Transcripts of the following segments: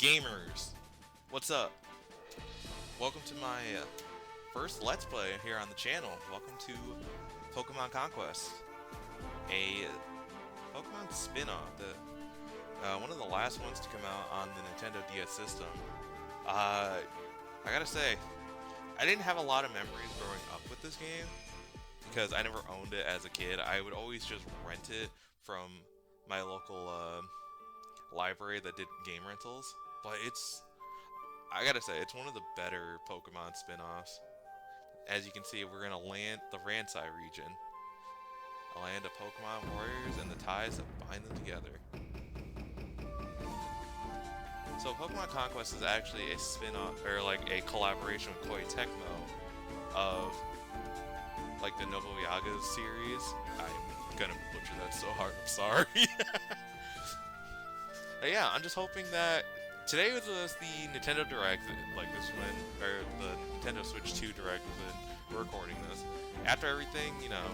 Gamers, what's up? Welcome to my first Let's Play here on the channel. Welcome to Pokemon Conquest, a Pokemon spin-off, one of the last ones to come out on the Nintendo DS system. I gotta say, I didn't have a lot of memories growing up with this game, because I never owned it as a kid. I would always just rent it from my local library that did game rentals. But I gotta say, it's one of the better Pokemon spin-offs. As you can see, we're gonna land the Ransei region, a land of Pokemon warriors and the ties that bind them together. So Pokemon Conquest is actually a spin-off, or like a collaboration with Koei Tecmo of like the Nobuo Yaga series. I'm gonna butcher that so hard, I'm sorry. But yeah, I'm just hoping that today was the Nintendo Direct, like this one, or the Nintendo Switch 2 Direct was when we're recording this. After everything, you know,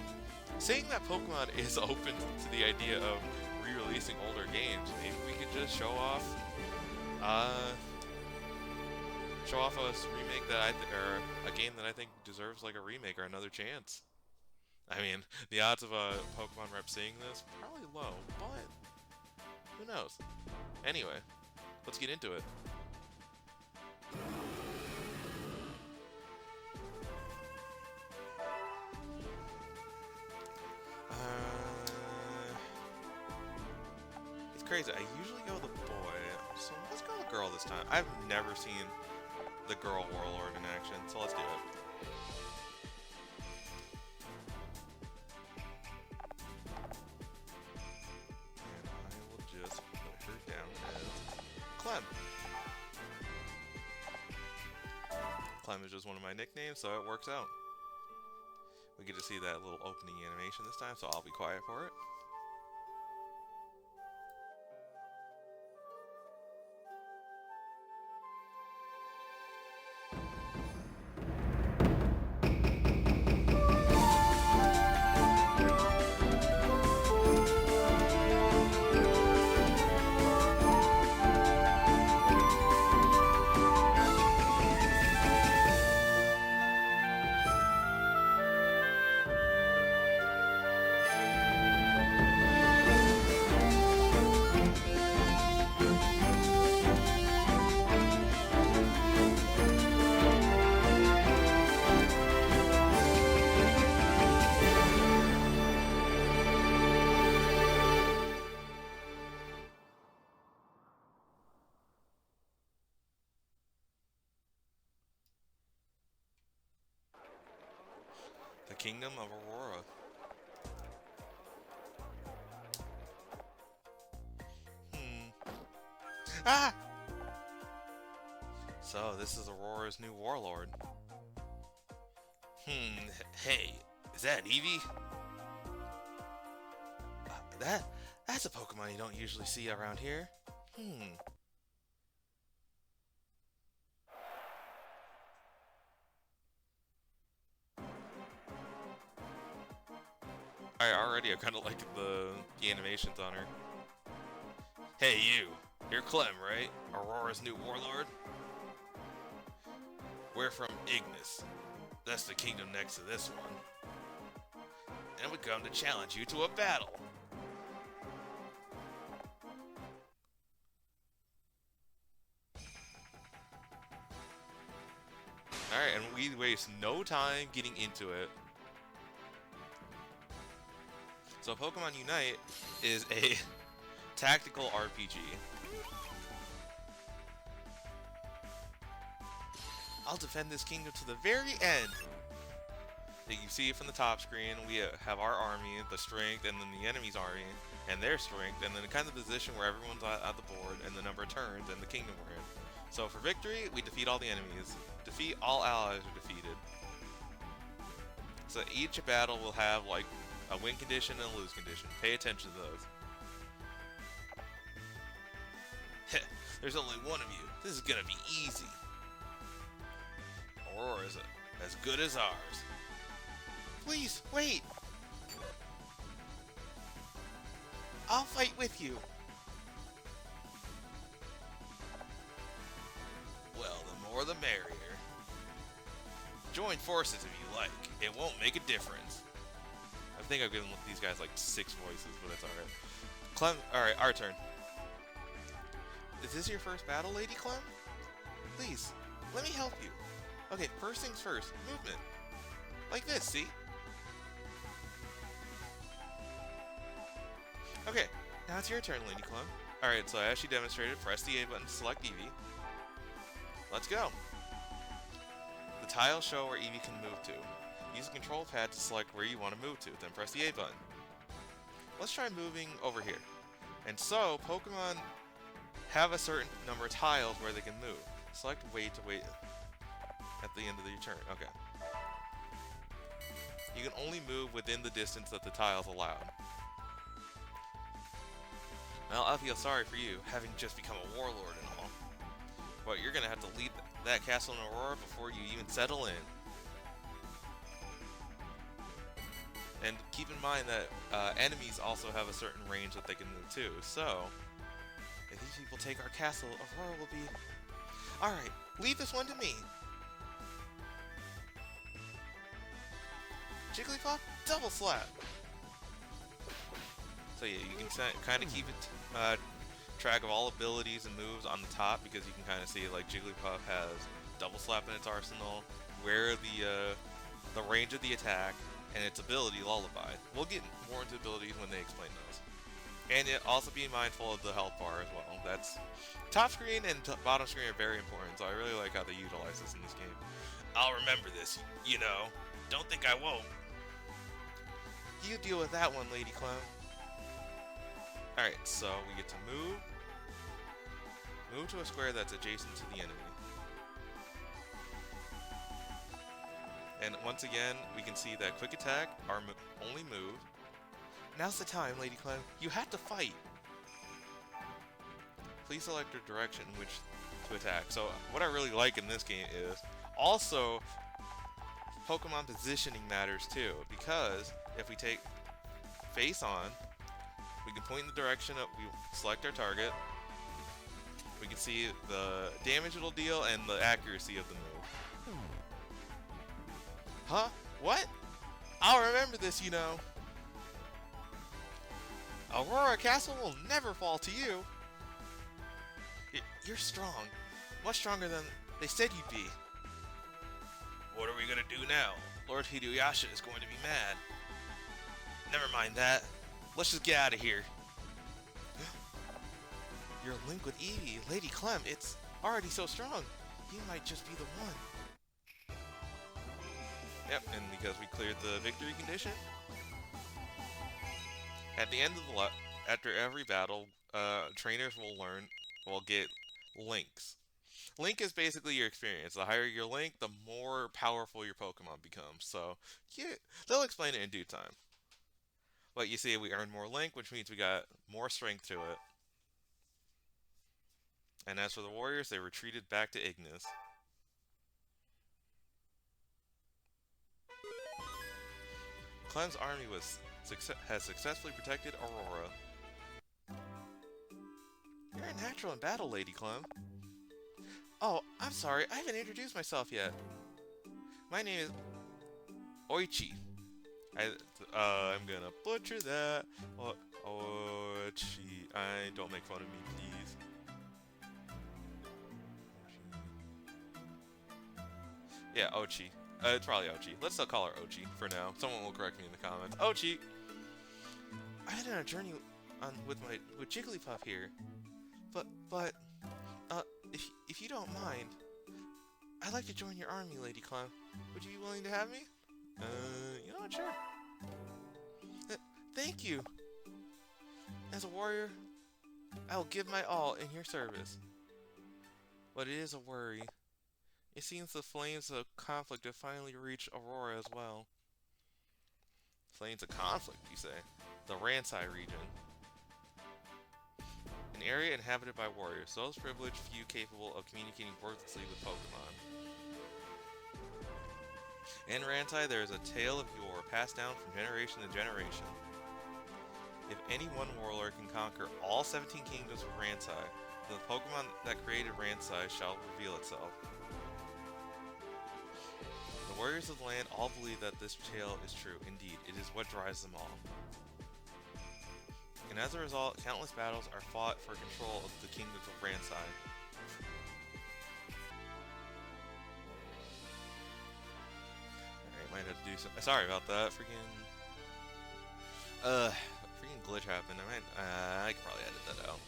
saying that Pokemon is open to the idea of re-releasing older games, maybe we could just show off a remake that or a game that I think deserves like a remake or another chance. I mean, the odds of a Pokemon rep seeing this probably low, but who knows? Anyway, let's get into it. It's crazy. I usually go with the boy, so let's go with the girl this time. I've never seen the girl Warlord in action, so let's do it. And I will just put her down as Clem. Clem is just one of my nicknames, so it works out. We get to see that little opening animation this time, so I'll be quiet for it. The Kingdom of Aurora. Ah! So, this is Aurora's new Warlord. Hey, is that Eevee? That's a Pokemon you don't usually see around here. I kind of like the animations on her. Hey you, you're Clem, right? Aurora's new Warlord? We're from Ignis. That's the kingdom next to this one. And we come to challenge you to a battle. Alright, and we waste no time getting into it. So Pokemon Unite is a tactical RPG. I'll defend this kingdom to the very end. You can see it from the top screen. We have our army, the strength, and then the enemy's army, and their strength, and then kind of the position where everyone's at the board, and the number of turns, and the kingdom we're in. So for victory, we defeat all the enemies. Defeat, all allies are defeated. So each battle will have like a win condition and a lose condition. Pay attention to those. Heh, there's only one of you. This is gonna be easy. Aurora is as good as ours. Please, wait! I'll fight with you. more the merrier. Join forces if you like. It won't make a difference. I think I've given these guys like 6 voices, but it's alright. Clem, alright, our turn. Is this your first battle, Lady Clem? Please, let me help you. Okay, first things first, movement. Like this, see? Okay, now it's your turn, Lady Clem. Alright, so as she demonstrated, press the A button to select Eevee. Let's go. The tiles show where Eevee can move to. Use the control pad to select where you want to move to, then press the A button. Let's try moving over here. And so, Pokemon have a certain number of tiles where they can move. Select wait to wait at the end of your turn. Okay. You can only move within the distance that the tiles allow. Well, I feel sorry for you, having just become a warlord and all. But you're gonna have to leave that castle in Aurora before you even settle in. And keep in mind that enemies also have a certain range that they can move to, so if these people take our castle, Aurora will be... Alright, leave this one to me! Jigglypuff, double slap! So yeah, you can kind of keep it track of all abilities and moves on the top, because you can kind of see like Jigglypuff has double slap in its arsenal, where the range of the attack, and its ability Lullaby. We'll get more into abilities when they explain those. And also be mindful of the health bar as well. That's top screen and bottom screen are very important, so I really like how they utilize this in this game. I'll remember this, you know. Don't think I won't. You deal with that one, Lady Clem. Alright, so we get to move. Move to a square that's adjacent to the enemy. And once again, we can see that quick attack, our only move. Now's the time, Lady Clem. You have to fight. Please select your direction in which to attack. So what I really like in this game is also Pokemon positioning matters too, because if we take face on, we can point in the direction that we select our target. We can see the damage it'll deal and the accuracy of the move. Huh? What? I'll remember this, you know. Aurora Castle will never fall to you. You're strong. Much stronger than they said you'd be. What are we gonna do now? Lord Hideyasha is going to be mad. Never mind that. Let's just get out of here. Your link with Eevee, Lady Clem, it's already so strong. You might just be the one. Yep, and because we cleared the victory condition. At the end of the after every battle, trainers will get links. Link is basically your experience. The higher your link, the more powerful your Pokemon becomes. So, yeah, they'll explain it in due time. But you see, we earned more link, which means we got more strength to it. And as for the warriors, they retreated back to Ignis. Clem's army has successfully protected Aurora. You're a natural in battle, Lady Clem. Oh, I'm sorry, I haven't introduced myself yet. My name is Oichi. I'm gonna butcher that. Oichi. Don't make fun of me, please. Yeah, Ochi. It's probably Ochi. Let's still call her Ochi for now. Someone will correct me in the comments. Ochi! I had on a journey with Jigglypuff here. But, if you don't mind, I'd like to join your army, Lady Clem. Would you be willing to have me? You know what, sure. Thank you! As a warrior, I will give my all in your service. But it is a worry. It seems the flames of conflict have finally reached Aurora as well. Flames of conflict, you say? The Ransei region. An area inhabited by warriors, those privileged few capable of communicating wordlessly with Pokemon. In Ransei, there is a tale of yore passed down from generation to generation. If any one warlord can conquer all 17 kingdoms of Ransei, then the Pokemon that created Ransei shall reveal itself. warriors of the land all believe that this tale is true. Indeed, it is what drives them all. And as a result, countless battles are fought for control of the kingdoms of Ransei. Alright, might have to do some. Sorry about that. Freaking glitch happened. I could probably edit that out.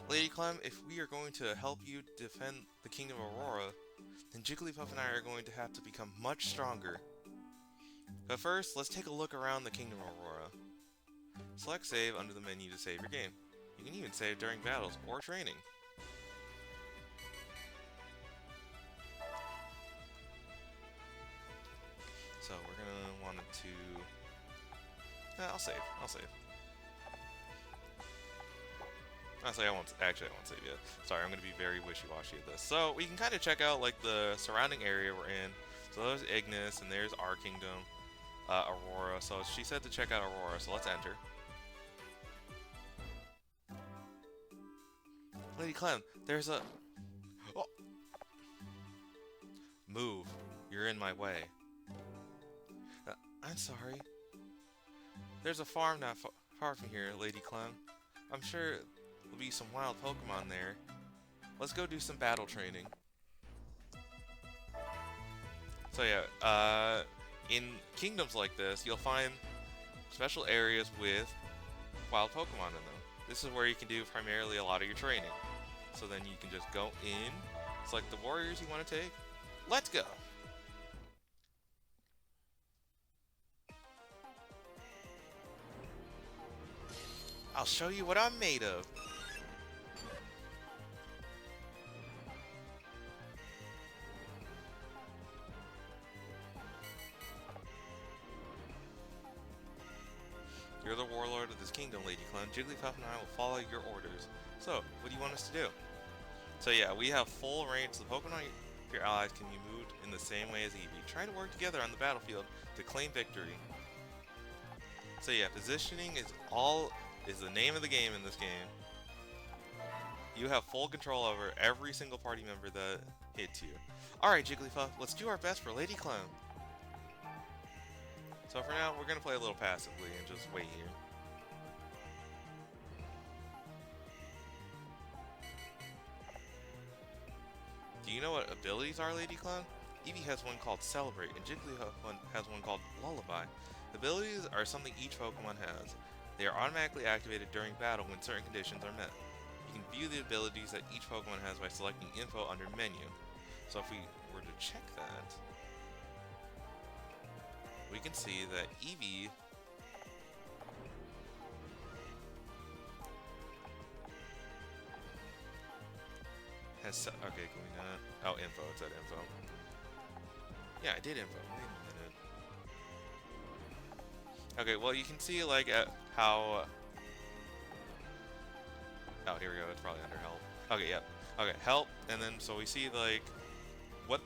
Lady Clem, if we are going to help you defend the Kingdom of Aurora, then Jigglypuff and I are going to have to become much stronger. But first, let's take a look around the Kingdom of Aurora. Select save under the menu to save your game. You can even save during battles or training. So we're gonna want it to... I'll save. Honestly, I won't save yet. Sorry, I'm gonna be very wishy-washy at this. So we can kind of check out like the surrounding area we're in. So there's Ignis, and there's our kingdom, Aurora. So she said to check out Aurora, so let's enter. Lady Clem, there's a... Oh! Move. You're in my way. I'm sorry. There's a farm not far from here, Lady Clem. I'm sure there'll be some wild Pokemon there. Let's go do some battle training. So yeah, in kingdoms like this, you'll find special areas with wild Pokemon in them. This is where you can do primarily a lot of your training. So then you can just go in, select the warriors you want to take. Let's go! I'll show you what I'm made of. You're the warlord of this kingdom, Lady Clem. Jigglypuff and I will follow your orders. So, what do you want us to do? So yeah, we have full range. The Pokemon of your allies can be moved in the same way as Eevee. Try to work together on the battlefield to claim victory. So yeah, positioning is the name of the game in this game. You have full control over every single party member that hits you. Alright, Jigglypuff, let's do our best for Lady Clem. So for now, we're going to play a little passively and just wait here. Do you know what abilities are, Lady Clem? Eevee has one called Celebrate, and Jigglypuff has one called Lullaby. Abilities are something each Pokemon has. They are automatically activated during battle when certain conditions are met. You can view the abilities that each Pokemon has by selecting Info under Menu. So if we were to check that, we can see that Eevee has... Okay, can we not... Oh, Info, it said Info. Yeah, I did Info. Wait a minute. Okay, well, you can see, like, how... Oh, here we go. It's probably under Help. Okay, yep. Okay, Help, and then, so we see, like, what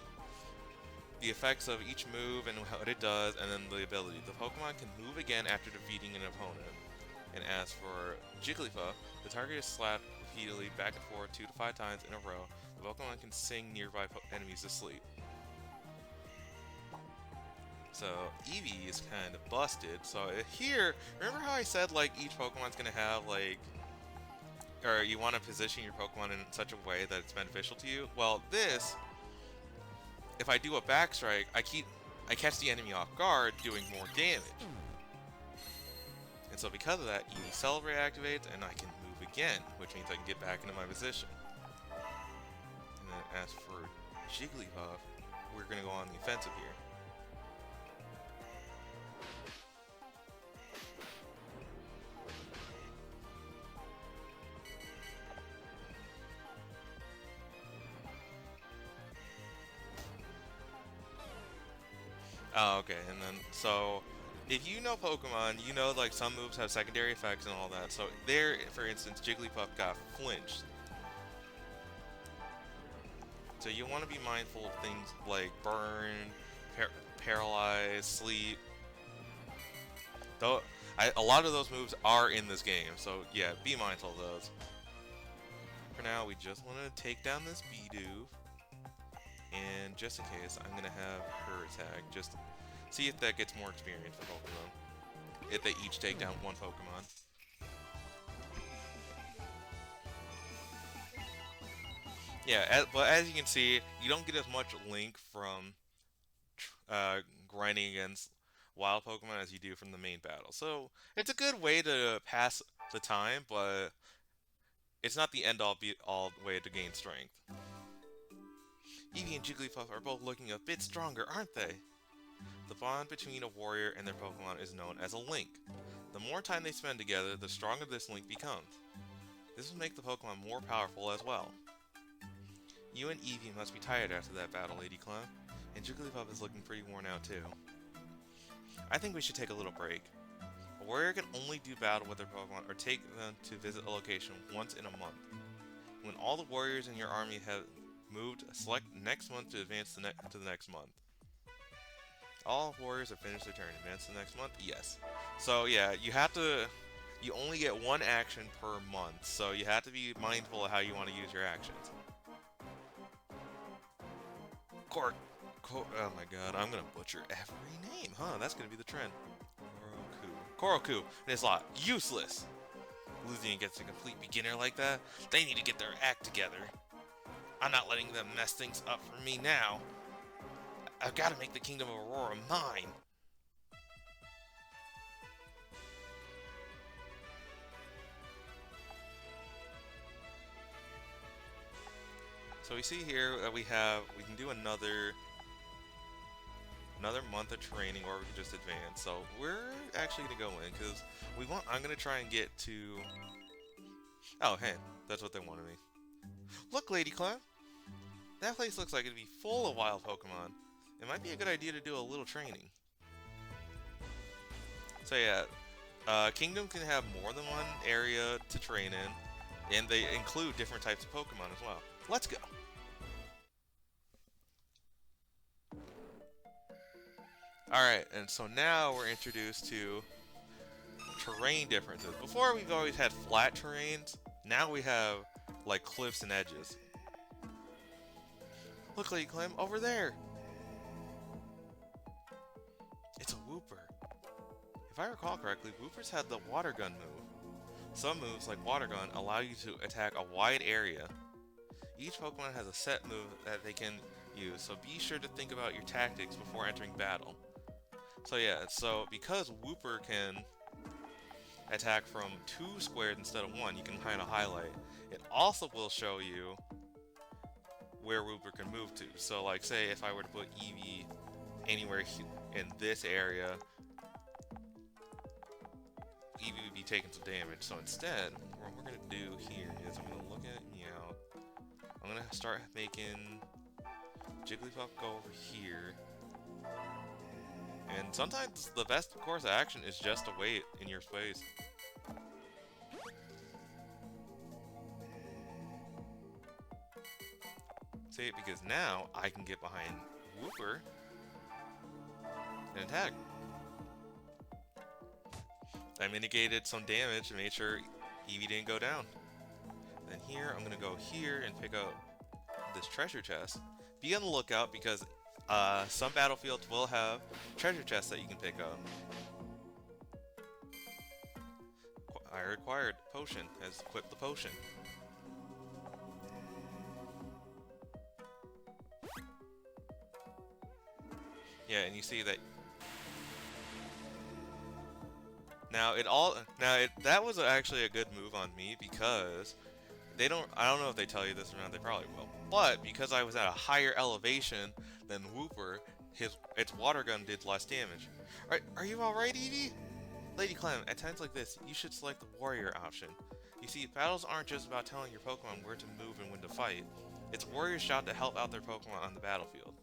the effects of each move and what it does, and then the ability. The Pokemon can move again after defeating an opponent. And as for Jigglypuff, the target is slapped repeatedly back and forth 2 to 5 times in a row. The Pokemon can sing nearby enemies to sleep. So Eevee is kind of busted. So here, remember how I said like each Pokemon's gonna have like, or you want to position your Pokemon in such a way that it's beneficial to you? Well, this, if I do a backstrike, I catch the enemy off guard, doing more damage. And so because of that, Eevee Celebrate activates, and I can move again, which means I can get back into my position. And then as for Jigglypuff, we're gonna go on the offensive here. Oh, okay, and then, so, if you know Pokemon, you know, like, some moves have secondary effects and all that, so there, for instance, Jigglypuff got flinched. So you want to be mindful of things like burn, paralyze, sleep. Though, a lot of those moves are in this game, so yeah, be mindful of those. For now, we just want to take down this Bidoof. And just in case, I'm going to have her attack. Just see if that gets more experience for Pokemon. If they each take down one Pokemon. Yeah, but as you can see, you don't get as much link from grinding against wild Pokemon as you do from the main battle. So it's a good way to pass the time, but it's not the end-all be-all way to gain strength. Eevee and Jigglypuff are both looking a bit stronger, aren't they? The bond between a warrior and their Pokemon is known as a link. The more time they spend together, the stronger this link becomes. This will make the Pokemon more powerful as well. You and Eevee must be tired after that battle, Lady Clem, and Jigglypuff is looking pretty worn out too. I think we should take a little break. A warrior can only do battle with their Pokemon or take them to visit a location once in a month. When all the warriors in your army have moved, select next month to advance to the next month. All warriors have finished their turn. Advance to the next month? Yes. So yeah, you only get one action per month, so you have to be mindful of how you want to use your actions. Oh my god, I'm gonna butcher every name, huh? That's gonna be the trend. Koroku. And it's lot. Useless! Losing against a complete beginner like that? They need to get their act together. I'm not letting them mess things up for me now. I've got to make the Kingdom of Aurora mine. So we see here that we can do another month of training, or we can just advance. So we're actually gonna go in because I'm gonna try and get to. Oh, hey, that's what they wanted me. Look, Lady Clem, that place looks like it'd be full of wild Pokemon. It might be a good idea to do a little training. So yeah, Kingdom can have more than one area to train in, and they include different types of Pokemon as well. Let's go. Alright, and so now we're introduced to terrain differences. Before we've always had flat terrains, now we have like cliffs and edges. Look, Lady Clem, over there! It's a Wooper. If I recall correctly, Woopers had the Water Gun move. Some moves, like Water Gun, allow you to attack a wide area. Each Pokemon has a set move that they can use, so be sure to think about your tactics before entering battle. So yeah, because Wooper can attack from 2 squares instead of 1, you can kind of highlight. It also will show you where Wooper can move to. So like say if I were to put Eevee anywhere in this area, Eevee would be taking some damage. So instead, what we're going to do here is I'm going to look at Meow. I'm going to start making Jigglypuff go over here. And sometimes the best course of action is just to wait in your space. See, because now I can get behind Wooper and attack. I mitigated some damage and made sure Eevee didn't go down. Then here, I'm gonna go here and pick up this treasure chest. Be on the lookout because some battlefields will have treasure chests that you can pick up. I required potion, has equipped the potion. Yeah, and you see that. That was actually a good move on me because I don't know if they tell you this or not, they probably will. But because I was at a higher elevation than Wooper, its water gun did less damage. Are you alright, Eevee? Lady Clem, at times like this, you should select the warrior option. You see, battles aren't just about telling your Pokemon where to move and when to fight. It's warrior's job to help out their Pokemon on the battlefield.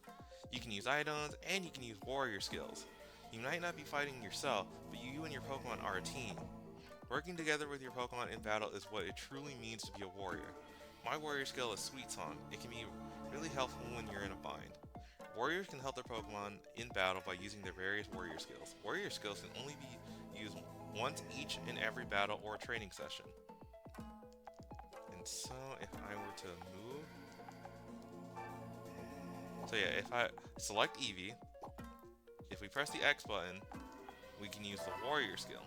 You can use items, and you can use warrior skills. You might not be fighting yourself, but you and your Pokemon are a team. Working together with your Pokemon in battle is what it truly means to be a warrior. My warrior skill is Sweet Song. It can be really helpful when you're in a bind. Warriors can help their Pokemon in battle by using their various warrior skills. Warrior skills can only be used once each in every battle or training session. And And so if I were to move... So yeah, if I select Eevee, if we press the X button, we can use the warrior skill.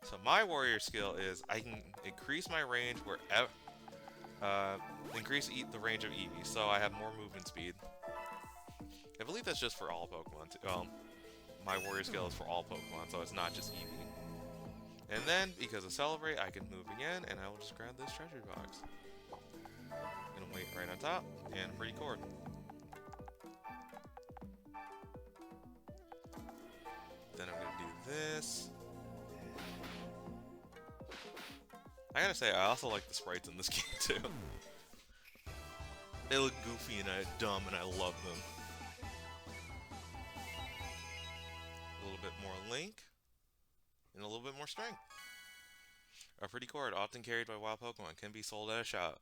So my warrior skill is I can increase my range wherever... increase the range of Eevee, so I have more movement speed. I believe that's just for all Pokemon too. My warrior skill is for all Pokemon, so it's not just Eevee. And then, because of Celebrate, I can move again, and I will just grab this treasure box. Gonna wait right on top, and record. Then I'm gonna do this. I gotta say, I also like the sprites in this game too. They look goofy and dumb, and I love them. A little bit more Link, and a little bit more strength. A pretty cord, often carried by wild Pokemon, can be sold at a shop.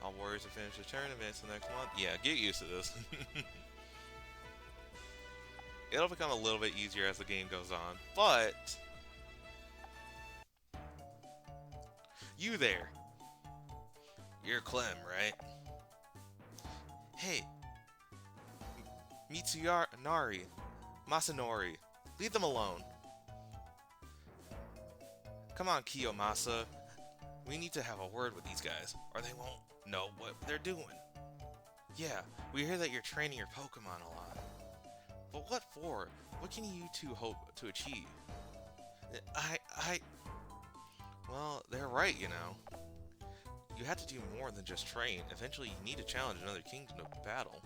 All warriors have finished the turn, advance to the next month. Yeah, get used to this. It'll become a little bit easier as the game goes on, but... You there! You're Clem, right? Hey! Mitsunari, Masanori, leave them alone. Come on, Kiyomasa. We need to have a word with these guys, or they won't know what they're doing. Yeah, we hear that you're training your Pokemon a lot. But what for? What can you two hope to achieve? Well, they're right, you know. You have to do more than just train. Eventually, you need to challenge another kingdom to battle.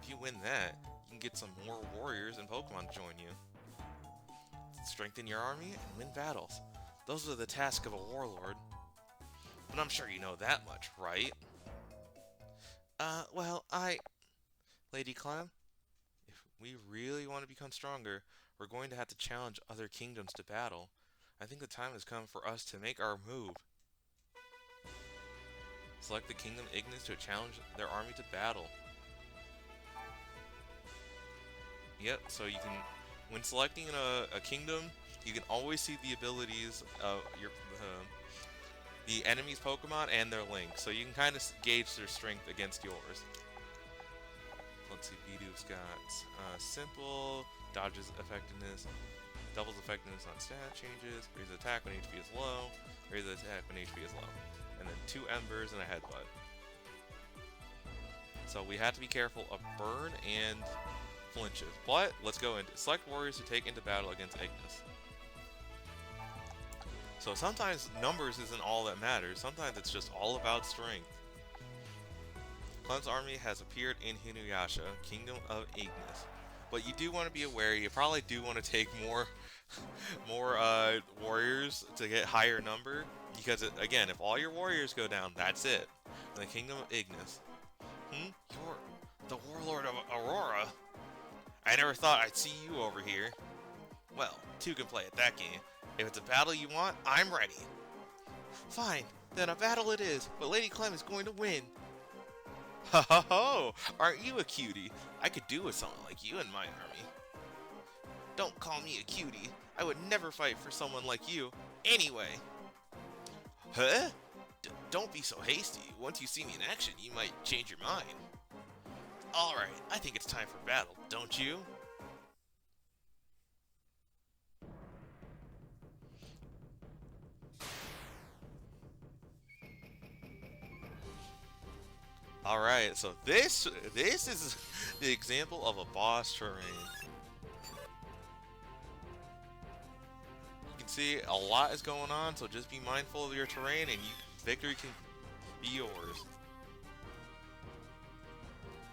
If you win that, you can get some more warriors and Pokemon to join you. Strengthen your army and win battles. Those are the tasks of a warlord. But I'm sure you know that much, right? Well, Lady Clem, if we really want to become stronger, we're going to have to challenge other kingdoms to battle. I think the time has come for us to make our move. Select the Kingdom Ignis to challenge their army to battle. Yep, so you can, when selecting a kingdom, you can always see the abilities of the enemy's Pokemon and their Link, so you can kind of gauge their strength against yours. Let's see, Bidoo's got simple, dodges effectiveness, doubles effectiveness on stat changes, raises attack when HP is low, raises attack when HP is low, and then 2 Embers and a Headbutt. So we have to be careful of burn and flinches, but let's go into select warriors to take into battle against Ignis. So sometimes numbers isn't all that matters, sometimes it's just all about strength. Clem's army has appeared in Hinuyasha, Kingdom of Ignis. But you do want to be aware, you probably do want to take more warriors to get higher number, because again, if all your warriors go down, that's it. In the Kingdom of Ignis. You're the Warlord of Aurora? I never thought I'd see you over here. Well, 2 can play at that game. If it's a battle you want, I'm ready. Fine, then a battle it is, but Lady Clem is going to win. Ho ho ho! Aren't you a cutie? I could do with someone like you in my army. Don't call me a cutie. I would never fight for someone like you, anyway. Huh? Don't be so hasty. Once you see me in action, you might change your mind. Alright, I think it's time for battle, don't you? Alright, so this is the example of a boss terrain. You can see a lot is going on, so just be mindful of your terrain and victory can be yours.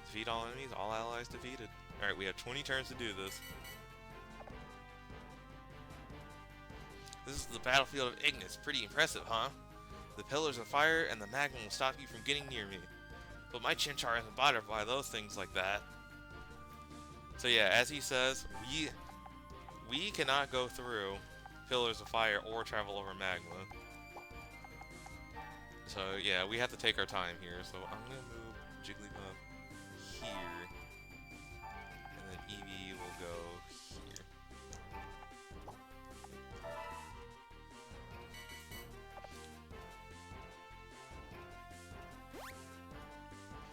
Defeat all enemies, all allies defeated. Alright, we have 20 turns to do this. This is the battlefield of Ignis. Pretty impressive, huh? The pillars of fire and the magma will stop you from getting near me. But my Chinchar isn't bothered by those things like that. So yeah, as he says, we cannot go through pillars of fire or travel over magma. So yeah, we have to take our time here. So I'm gonna move Jigglypuff here, and then Eevee will go here.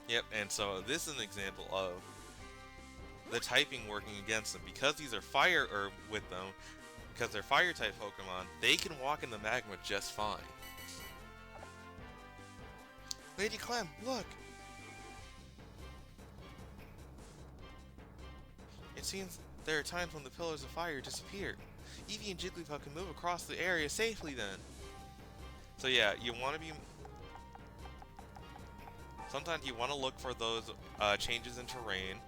Yep, and so this is an example of the typing working against them. Because these are fire, or with them, because they're fire type Pokemon, they can walk in the magma just fine. Lady Clem, look! It seems there are times when the pillars of fire disappear. Eevee and Jigglypuff can move across the area safely then. So yeah, you want to be... Sometimes you want to look for those changes in terrain.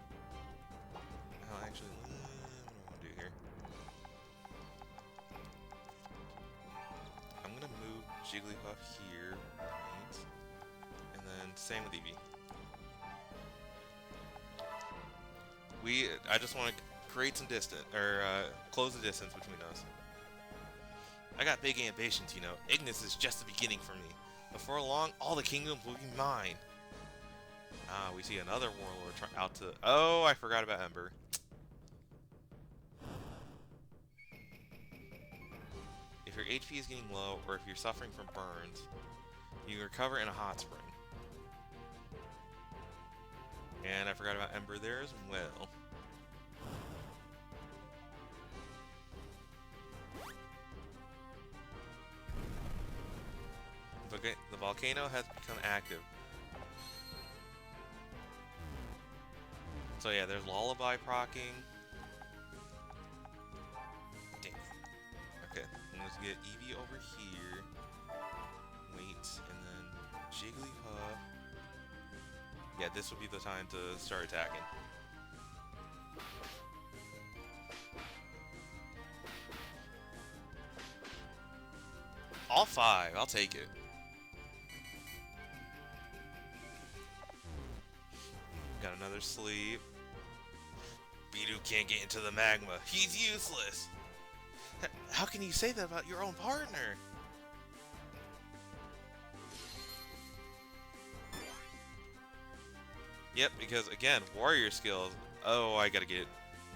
Oh, actually, what do I want to do here? I'm going to move Jigglypuff here, right? And then same with Eevee. I just want to create some distance, or close the distance between us. I got big ambitions, you know. Ignis is just the beginning for me. Before long, all the kingdoms will be mine. Ah, we see another Warlord out to... Oh, I forgot about Ember. If your HP is getting low, or if you're suffering from burns, you can recover in a hot spring. And I forgot about Ember there as well. The volcano has become active. So yeah, there's Lullaby procking. Dang. Okay, let's get Eevee over here. Wait, and then Jigglypuff. Yeah, this would be the time to start attacking. All 5, I'll take it. Got another sleep. Bidoof can't get into the magma. He's useless! How can you say that about your own partner? Yep, because again, warrior skills. Oh, I gotta get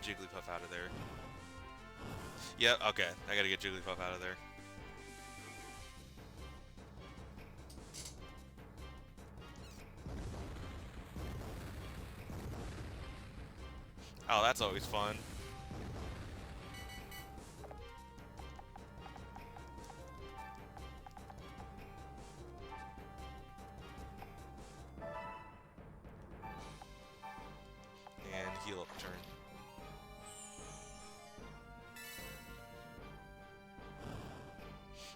Jigglypuff out of there. Yep, okay, I gotta get Jigglypuff out of there. Oh, that's always fun. And heal up turn.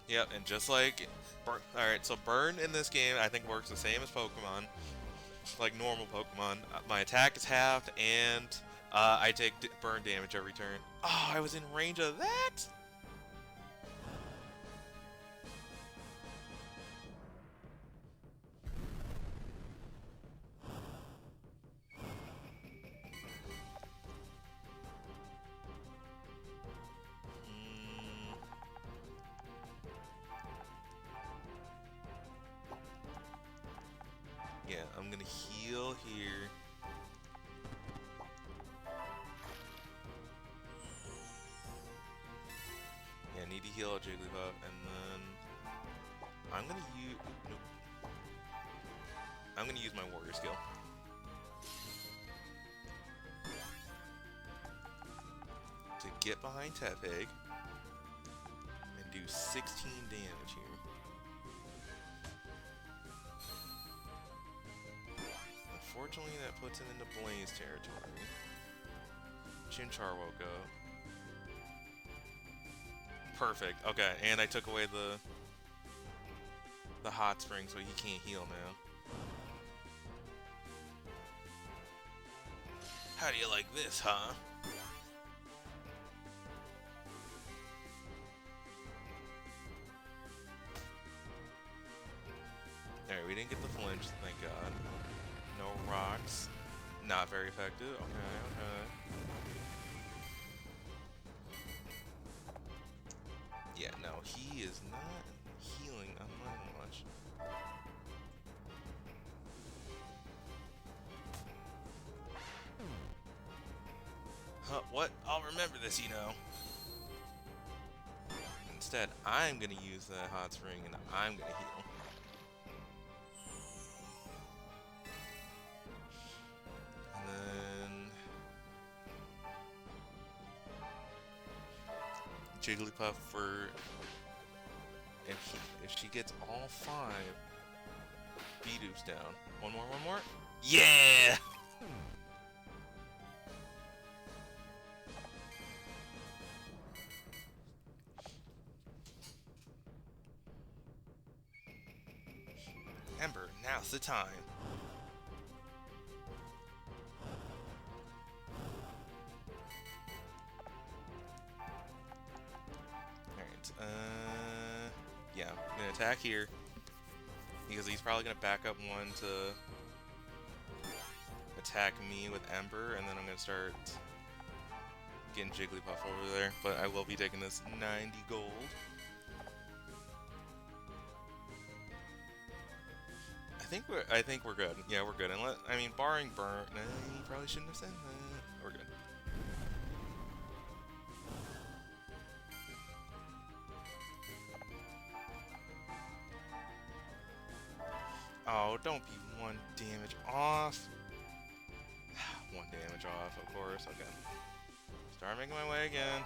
Yep, and just like... Alright, so Burn in this game I think works the same as Pokemon. Like normal Pokemon. My attack is halved, and I take burn damage every turn. Oh, I was in range of that? Yeah, I'm gonna heal here. Yeah, I need to heal Jigglypuff, and then I'm gonna use... Nope. I'm gonna use my warrior skill. To get behind Tepig and do 16 damage here. Unfortunately, that puts it into Blaze territory. Chimchar woke up. Perfect. Okay, and I took away the hot spring, so he can't heal now. How do you like this, huh? Alright, we didn't get the flinch, thank God. No rocks. Not very effective. Okay, okay. Yeah, no, he is not healing much. Huh, what? I'll remember this, you know. Instead, I'm gonna use that hot spring and I'm gonna heal. Jigglypuff for if she gets all 5 Bidoops down. One more. Yeah! Ember, now's the time. Alright, yeah, I'm gonna attack here. Because he's probably gonna back up one to attack me with Ember, and then I'm gonna start getting Jigglypuff over there. But I will be taking this 90 gold. I think we're good. Yeah, we're good. I mean, barring burn, you probably shouldn't have said that. We're good. Oh, don't be 1 damage off. 1 damage off, of course. Okay. Start making my way again.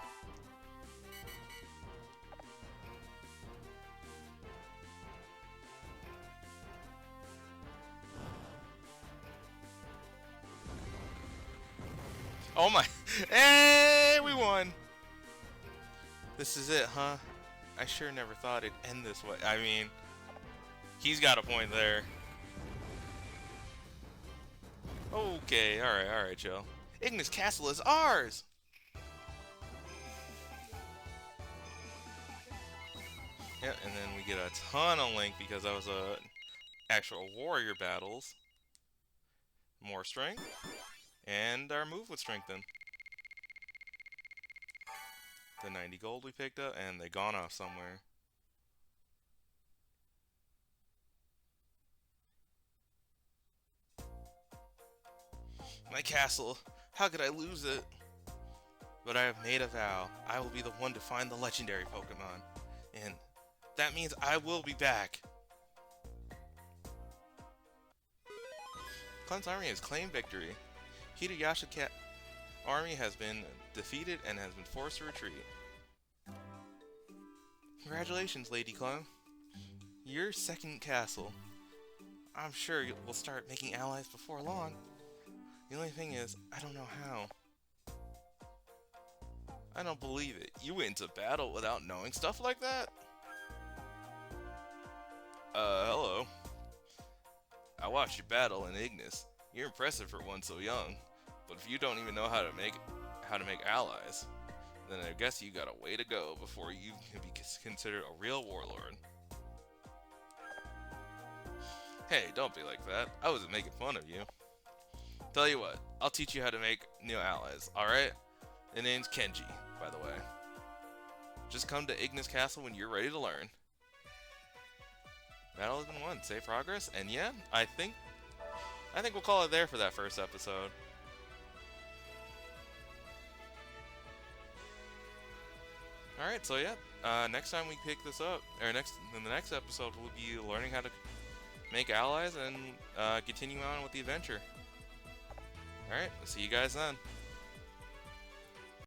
Oh my! Hey, we won! This is it, huh? I sure never thought it'd end this way. I mean, he's got a point there. Okay, alright, Joe. Ignis Castle is ours! Yeah, and then we get a ton of Link because that was actual warrior battles. More strength. And our move would strengthen. The 90 gold we picked up, and they gone off somewhere. My castle! How could I lose it? But I have made a vow. I will be the one to find the legendary Pokémon. And that means I will be back. Clem's army has claimed victory. Hideyashi's army has been defeated and has been forced to retreat. Congratulations, Lady Clem. Your second castle. I'm sure we'll start making allies before long. The only thing is, I don't know how. I don't believe it. You went into battle without knowing stuff like that? Hello. I watched you battle in Ignis. You're impressive for one so young. But if you don't even know how to make allies, then I guess you got a way to go before you can be considered a real warlord. Hey, don't be like that. I wasn't making fun of you. Tell you what, I'll teach you how to make new allies, alright? The name's Kenji, by the way. Just come to Ignis Castle when you're ready to learn. Battle has been won. Save progress, and yeah, I think we'll call it there for that first episode. Alright, so yeah, next time we pick this up, or in the next episode, we'll be learning how to make allies and continue on with the adventure. Alright, we'll see you guys then.